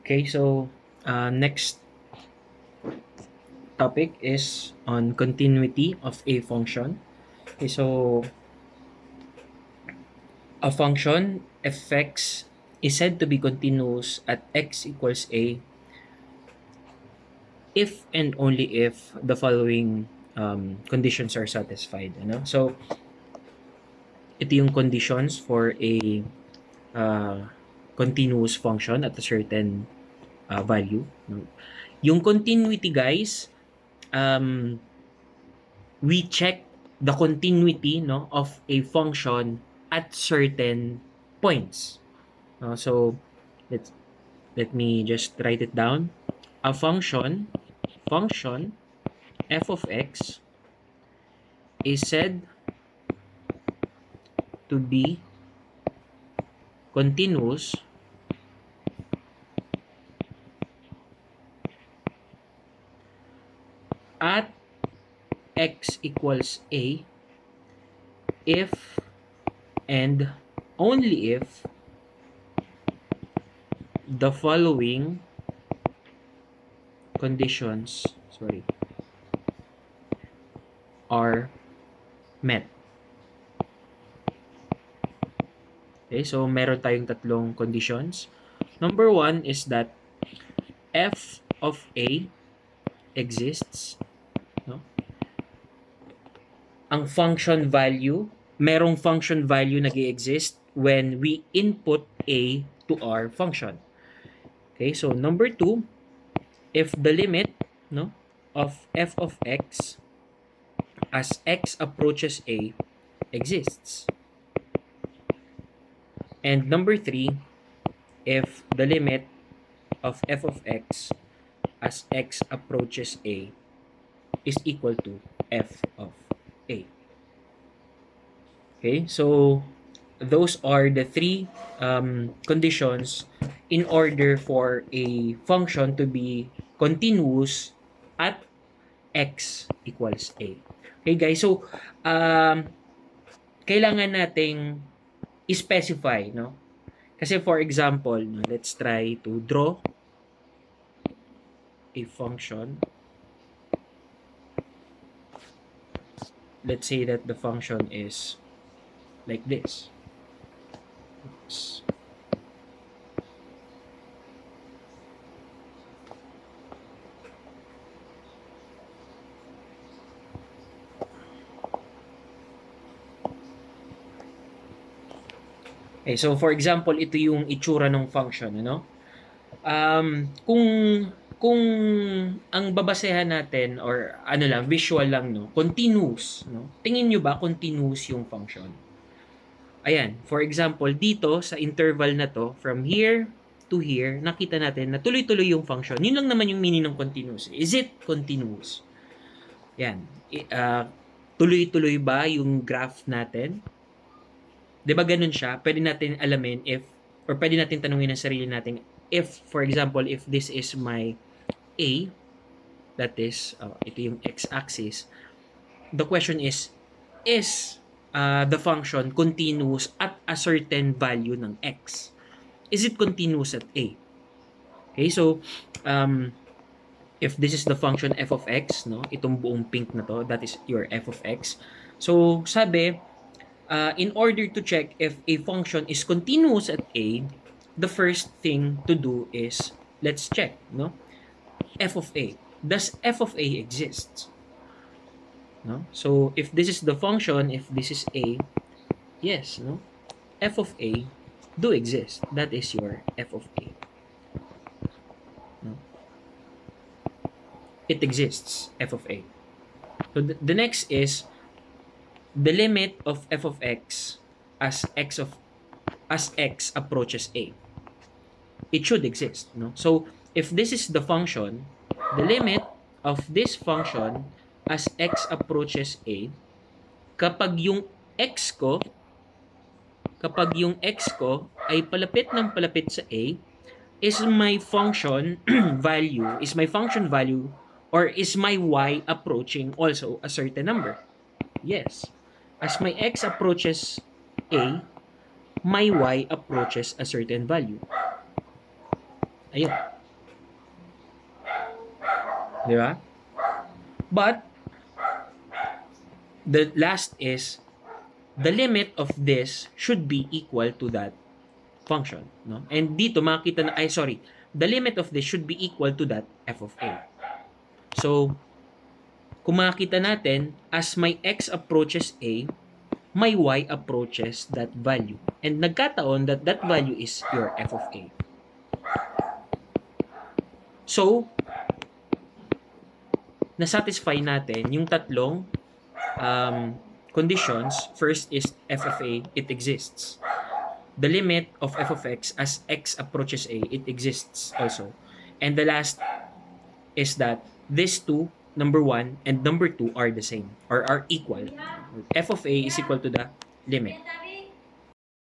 Okay, so next topic is on continuity of a function. Okay, so a function f(x) is said to be continuous at x equals a if and only if the following conditions are satisfied. Ano? So, ito yung conditions for a continuous function at a certain value. No? Yung continuity, guys, we check the continuity, no, of a function at certain points. So, let me just write it down. A function f of x is said to be continuous at x equals a if and only if the following conditions are met. Okay, so meron tayong tatlong conditions. Number 1 is that f of a exists. No? Ang function value, merong function value nag-i-exist when we input a to our function. Okay, so number 2, if the limit, no, of f of x as x approaches a exists. And number 3, if the limit of f of x as x approaches a is equal to f of a. Okay, so those are the three conditions in order for a function to be continuous at x equals a. Okay, guys, so kailangan nating i-specify, no? Kasi for example, no, let's try to draw a function. Let's say that the function is like this. Oops. Okay, so for example, ito yung itsura ng function, ano? Kung ang babasehan natin or ano lang, visual lang, no, continuous, no? Tingin nyo ba continuous yung function? Ayan, for example, dito sa interval na to, from here to here, nakita natin na tuloy-tuloy yung function. Yun lang naman yung meaning ng continuous. Is it continuous? Yan. Tuloy-tuloy ba yung graph natin? 'Di ba ganun siya? Pwede natin alamin if, or pwede natin tanungin ang sarili natin if, for example, if this is my a, that is, ito yung x-axis, the question is the function continuous at a certain value ng x? Is it continuous at a? Okay, so, if this is the function f of x, no, itong buong pink na to, that is your f of x. So, sabi, in order to check if a function is continuous at a, the first thing to do is, let's check, no? F of a. Does f of a exist? No? So, if this is the function, if this is a, yes, no? F of a do exist. That is your f of a. No? It exists, f of a. So, the next is, the limit of f of x as x approaches a. It should exist, no? So if this is the function, the limit of this function as x approaches a, kapag yung x ko ay palapit ng palapit sa a, is my function value or is my y approaching also a certain number? Yes. As my x approaches a, my y approaches a certain value. Ayun. Di ba? But, the last is, the limit of this should be equal to that function. No? And dito, makikita na, the limit of this should be equal to that f of a. So, kung makikita natin, as my x approaches a, my y approaches that value. And nagkataon that that value is your f of a. So, nasatisfy natin yung tatlong conditions. First is f of a, it exists. The limit of f of x as x approaches a, it exists also. And the last is that these two, number 1 and number 2 are the same or are equal. F of a is equal to the limit.